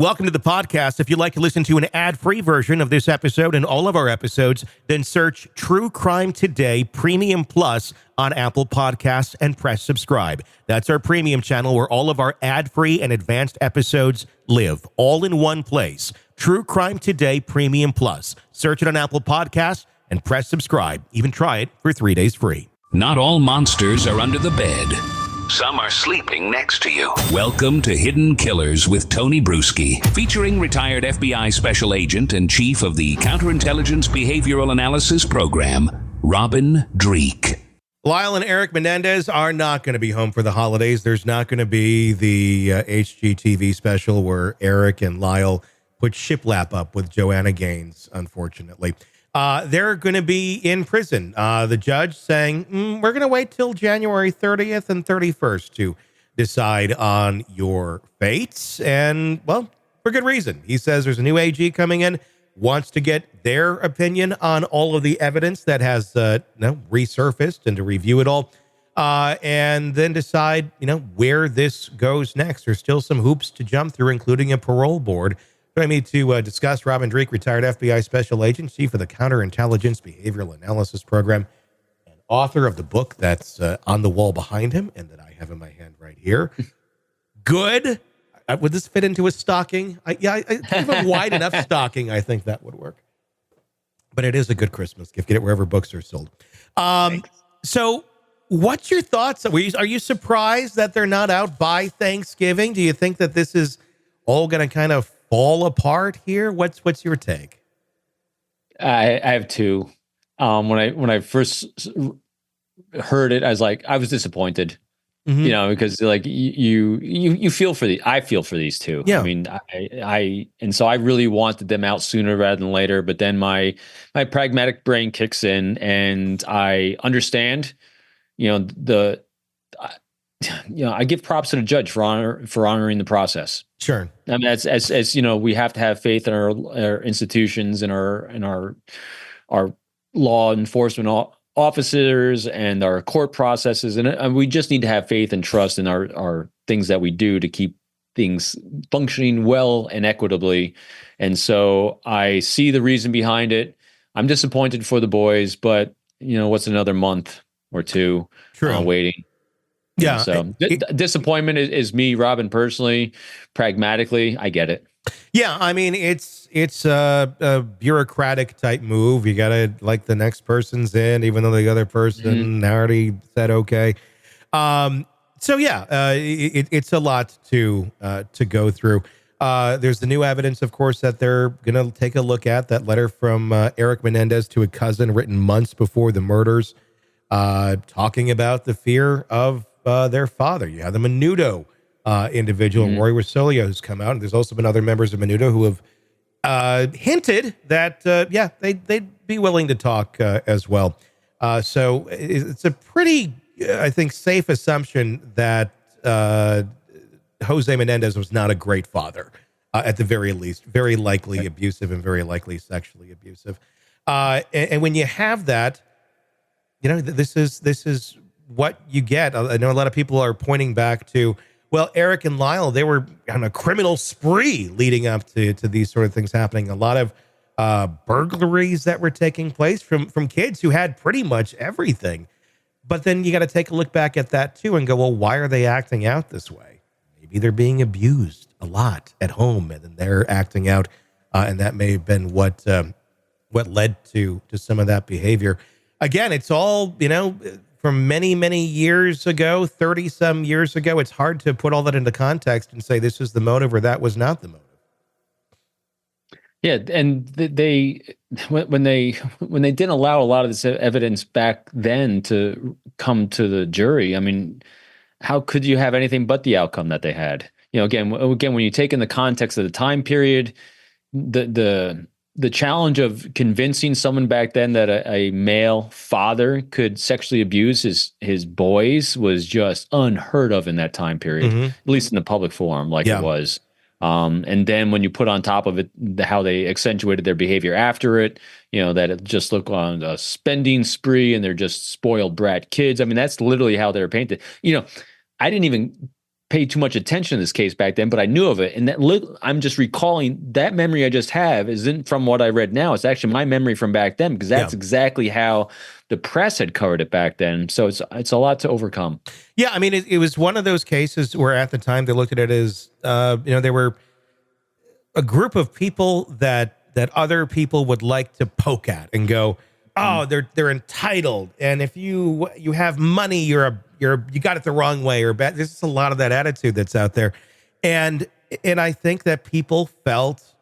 Welcome to the podcast. If you'd like to listen to an ad-free version of this episode and all of our episodes, then search True Crime Today Premium Plus on Apple Podcasts and press subscribe. That's our premium channel where all of our ad-free and advanced episodes live, all in one place. True Crime Today Premium Plus. Search it on Apple Podcasts and press subscribe. Even try it for 3 days free. Not all monsters are under the bed. Some are sleeping next to you. Welcome to Hidden Killers with Tony Bruschi, featuring retired FBI Special Agent and Chief of the Counterintelligence Behavioral Analysis Program, Robin Dreeke. Lyle and Eric Menendez are not going to be home for the holidays. There's not going to be the HGTV special where Eric and Lyle put shiplap up with Joanna Gaines, unfortunately. They're going to be in prison. The judge saying, we're going to wait till January 30th and 31st to decide on your fates. And, well, for good reason. He says there's a new AG coming in, wants to get their opinion on all of the evidence that has resurfaced and to review it all. And then decide, where this goes next. There's still some hoops to jump through, including a parole board. Joining me to discuss, Robin Dreeke, retired FBI Special Agent, Chief of the Counterintelligence Behavioral Analysis Program, and author of the book that's on the wall behind him and that I have in my hand right here. Good. Would this fit into a stocking? I have a wide enough stocking. I think that would work. But it is a good Christmas gift. Get it wherever books are sold. So what's your thoughts? Are you surprised that they're not out by Thanksgiving? Do you think that this is all going to kind of fall apart here? What's your take? I have two. When I first heard it, I was disappointed. Mm-hmm. Because like you feel for I feel for these two. Yeah. I mean, and so I really wanted them out sooner rather than later. But then my pragmatic brain kicks in, and I understand. I give props to the judge for honoring the process. Sure. I mean, as we have to have faith in our institutions and our law enforcement officers and our court processes, and we just need to have faith and trust in our things that we do to keep things functioning well and equitably. And so I see the reason behind it. I'm disappointed for the boys, but what's another month or two waiting? Yeah. So disappointment is me, Robin, personally. Pragmatically, I get it. Yeah, I mean, it's a bureaucratic type move. You got to like the next person's in, even though the other person already said okay. So yeah, it's a lot to go through. There's the new evidence, of course, that they're going to take a look at. That letter from Eric Menendez to a cousin written months before the murders, talking about the fear of their father. You have the Menudo individual, Roy Rosolio, who's come out, and there's also been other members of Menudo who have hinted that they'd be willing to talk as well. So it's a pretty, I think, safe assumption that Jose Menendez was not a great father, at the very least. Very likely abusive and very likely sexually abusive. And when you have that, this is what you get. I know a lot of people are pointing back to, well, Eric and Lyle, they were on a criminal spree leading up to these sort of things happening. A lot of burglaries that were taking place from kids who had pretty much everything. But then you got to take a look back at that too and go, well, why are they acting out this way? Maybe they're being abused a lot at home, and then they're acting out, and that may have been what led to some of that behavior. Again, it's all, from many, many years ago, 30 some years ago. It's hard to put all that into context and say this is the motive or that was not the motive. Yeah. And when they didn't allow a lot of this evidence back then to come to the jury, I mean, how could you have anything but the outcome that they had? Again, when you take in the context of the time period, the challenge of convincing someone back then that a male father could sexually abuse his boys was just unheard of in that time period, at least in the public forum, it was. And then when you put on top of it how they accentuated their behavior after it, that it just looked on a spending spree and they're just spoiled brat kids. I mean, that's literally how they're painted. I didn't even pay too much attention to this case back then, but I knew of it. And I'm just recalling that memory I just have isn't from what I read now. It's actually my memory from back then, because that's exactly how the press had covered it back then. So it's a lot to overcome. Yeah, I mean, it was one of those cases where at the time they looked at it as, there were a group of people that other people would like to poke at and go, oh, they're entitled, and if you have money, you got it the wrong way or bad. There's just a lot of that attitude that's out there, and I think that people felt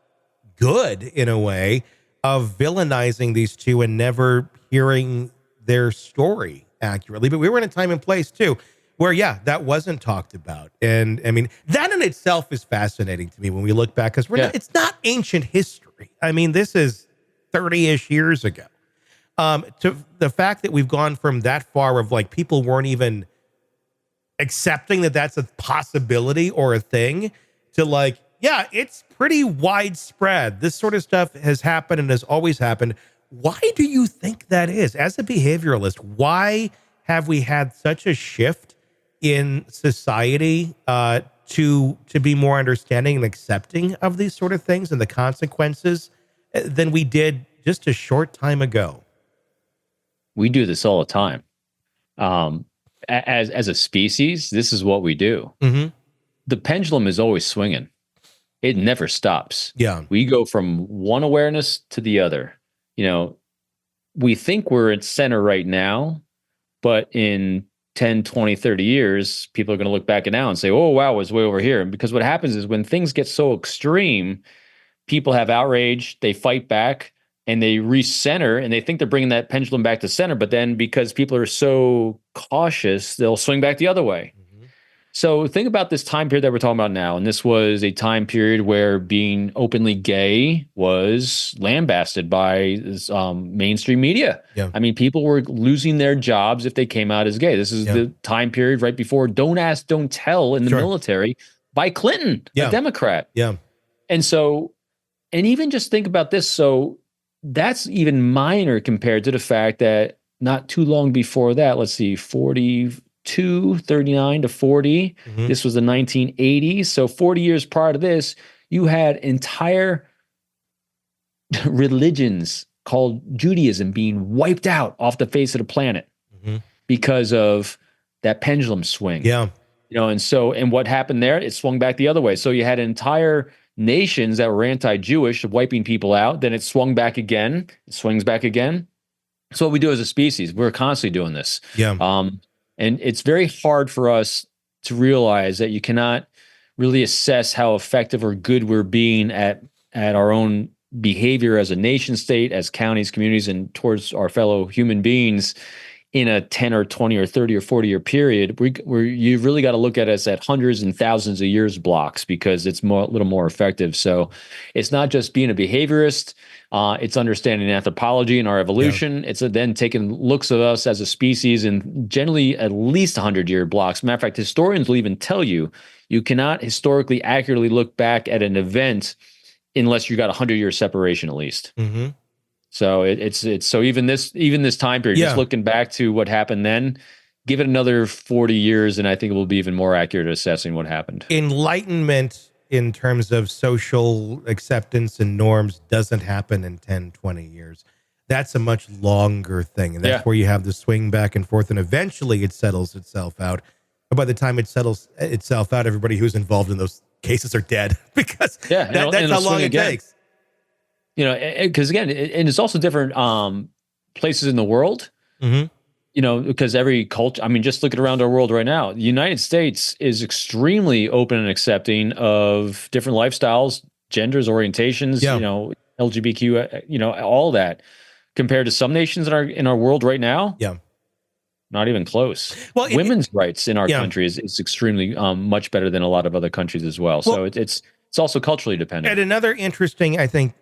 good in a way of villainizing these two and never hearing their story accurately. But we were in a time and place too where, that wasn't talked about, and I mean that in itself is fascinating to me when we look back, because it's not ancient history. I mean, this is 30-ish years ago. To the fact that we've gone from that far of like people weren't even accepting that that's a possibility or a thing to like, it's pretty widespread. This sort of stuff has happened and has always happened. Why do you think that is? As a behavioralist, why have we had such a shift in society to be more understanding and accepting of these sort of things and the consequences than we did just a short time ago? We do this all the time. As a species, this is what we do. Mm-hmm. The pendulum is always swinging. It never stops. Yeah. We go from one awareness to the other. We think we're at center right now, but in 10, 20, 30 years, people are going to look back at now and say, oh, wow, it was way over here. And because what happens is when things get so extreme, people have outrage, they fight back, and they recenter, and they think they're bringing that pendulum back to center. But then because people are so cautious, they'll swing back the other way. Mm-hmm. So think about this time period that we're talking about now. And this was a time period where being openly gay was lambasted by mainstream media. Yeah. I mean, people were losing their jobs if they came out as gay. This is the time period right before Don't Ask, Don't Tell in the military by Clinton, a Democrat. Yeah. And so, and even just think about this. So, that's even minor compared to the fact that not too long before that, let's see, 39 to 40. Mm-hmm. This was the 1980s. So 40 years prior to this, you had entire religions called Judaism being wiped out off the face of the planet because of that pendulum swing. Yeah. And what happened there? It swung back the other way. So you had entire nations that were anti-Jewish wiping people out. Then it swung back again. It swings back again. So what we do as a species, we're constantly doing this. Yeah. And it's very hard for us to realize that you cannot really assess how effective or good we're being at our own behavior as a nation state, as counties, communities, and towards our fellow human beings in a 10 or 20 or 30 or 40 year period. You really got to look at us at hundreds and thousands of years blocks, because it's a little more effective. So it's not just being a behaviorist, it's understanding anthropology and our evolution. Yeah. It's then taking looks at us as a species in generally at least 100-year blocks. Matter of fact, historians will even tell you cannot historically accurately look back at an event unless you got 100-year separation at least. Mm-hmm. So it's so even this time period, just looking back to what happened then, give it another 40 years, and I think it will be even more accurate at assessing what happened. Enlightenment in terms of social acceptance and norms doesn't happen in 10, 20 years. That's a much longer thing. And that's where you have the swing back and forth, and eventually it settles itself out. But by the time it settles itself out, everybody who's involved in those cases are dead, because that's how long it takes. Because again, and it's also different places in the world, because every culture, I mean, just look at around our world right now. The United States is extremely open and accepting of different lifestyles, genders, orientations, LGBTQ, all that, compared to some nations in our world right now. Yeah. Not even close. Well, women's rights in our country is extremely much better than a lot of other countries as well. So it's also culturally dependent. And another interesting, I think,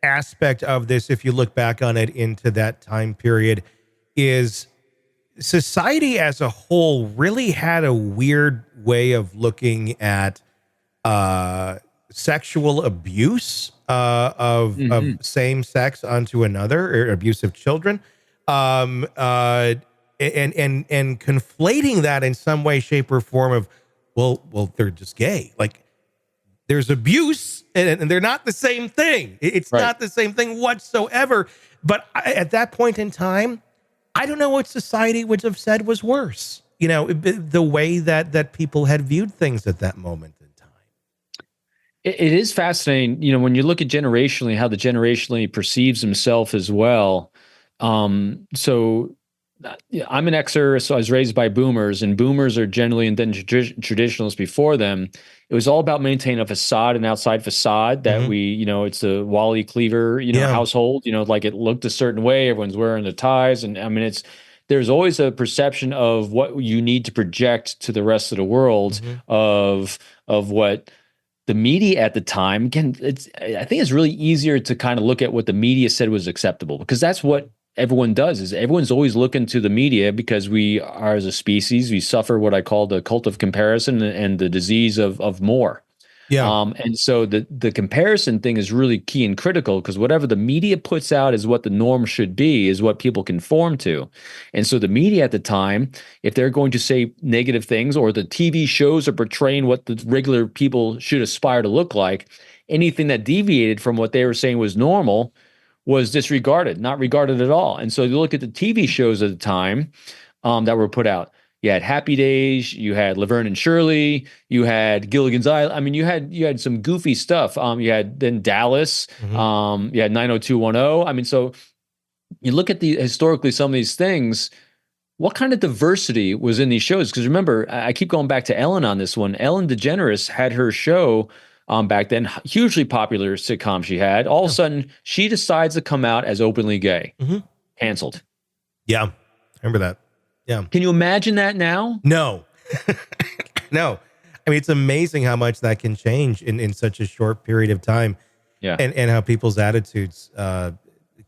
aspect of this, if you look back on it into that time period, is society as a whole really had a weird way of looking at sexual abuse of same sex onto another, or abuse of children, and conflating that in some way, shape, or form of well, they're just gay. Like, there's abuse, and they're not the same thing. It's not the same thing whatsoever. But at that point in time, I don't know what society would have said was worse. You know, the way that people had viewed things at that moment in time. It is fascinating, you know, when you look at generationally, how the generationally perceives himself as well. So I'm an Xer, so I was raised by boomers, and boomers are generally, and then traditionalists before them. It was all about maintaining a facade, an outside facade that we, you know, it's the Wally Cleaver, you know, household, you know, like it looked a certain way. Everyone's wearing the ties. And I mean, there's always a perception of what you need to project to the rest of the world of what the media at the time. Again, I think it's really easier to kind of look at what the media said was acceptable, because that's what everyone does. Is everyone's always looking to the media, because we are, as a species, we suffer what I call the cult of comparison and the disease of more. Yeah. And so the comparison thing is really key and critical, because whatever the media puts out is what the norm should be, is what people conform to. And so the media at the time, if they're going to say negative things, or the TV shows are portraying what the regular people should aspire to look like, anything that deviated from what they were saying was normal was disregarded, not regarded at all. And so you look at the TV shows at the time that were put out. You had Happy Days, you had Laverne and Shirley, you had Gilligan's Island. I mean, you had some goofy stuff. You had then Dallas, you had 90210. I mean, so you look at historically some of these things. What kind of diversity was in these shows? Because remember, I keep going back to Ellen on this one. Ellen DeGeneres had her show back then, hugely popular sitcom she had. All of a sudden, she decides to come out as openly gay. Canceled. Yeah, I remember that. Yeah. Can you imagine that now? No. No. I mean, it's amazing how much that can change in such a short period of time. Yeah. And how people's attitudes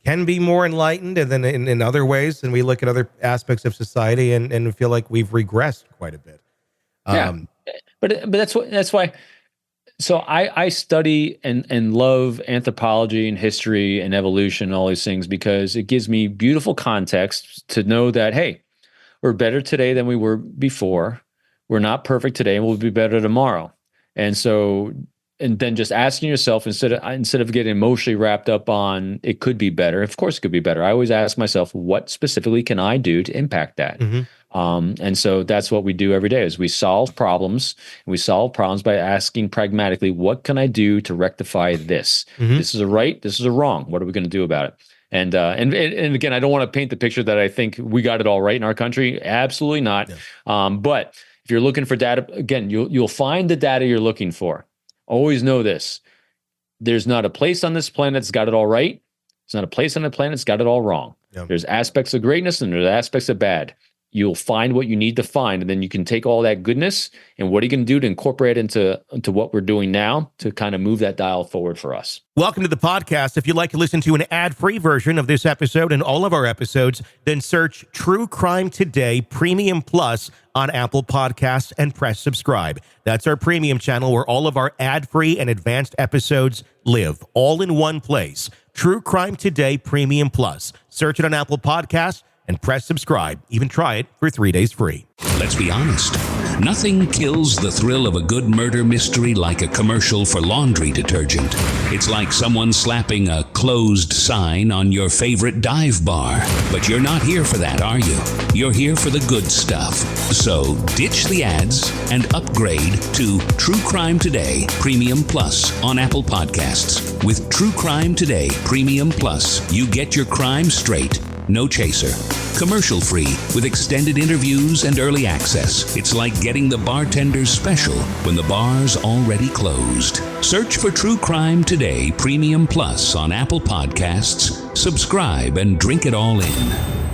can be more enlightened, and then in other ways, and we look at other aspects of society and feel like we've regressed quite a bit. But that's why. So I study and love anthropology and history and evolution and all these things, because it gives me beautiful context to know that, hey, we're better today than we were before. We're not perfect today, and we'll be better tomorrow. And so, and then just asking yourself, instead of getting emotionally wrapped up on it could be better. Of course it could be better. I always ask myself, what specifically can I do to impact that? And so that's what we do every day, is we solve problems. And we solve problems by asking pragmatically, what can I do to rectify this? This is a right, this is a wrong. What are we going to do about it? And again, I don't want to paint the picture that I think we got it all right in our country. Absolutely not. Yeah. But if you're looking for data, again, you'll find the data you're looking for. Always know this. There's not a place on this planet that's got it all right. There's not a place on the planet that's got it all wrong. Yeah. There's aspects of greatness and there's aspects of bad. You'll find what you need to find, and then you can take all that goodness and what are you going to do to incorporate it into what we're doing now to kind of move that dial forward for us. Welcome to the podcast. If you'd like to listen to an ad-free version of this episode and all of our episodes, then search True Crime Today Premium Plus on Apple Podcasts and press subscribe. That's our premium channel where all of our ad-free and advanced episodes live, all in one place. True Crime Today Premium Plus. Search it on Apple Podcasts and press subscribe. Even try it for 3 days free. Let's be honest. Nothing kills the thrill of a good murder mystery like a commercial for laundry detergent. It's like someone slapping a closed sign on your favorite dive bar. But you're not here for that, are you? You're here for the good stuff. So ditch the ads and upgrade to True Crime Today Premium Plus on Apple Podcasts. With True Crime Today Premium Plus, you get your crime straight. No chaser. Commercial free with extended interviews and early access. It's like getting the bartender's special when the bar's already closed. Search for True Crime Today Premium Plus on Apple Podcasts. Subscribe and drink it all in.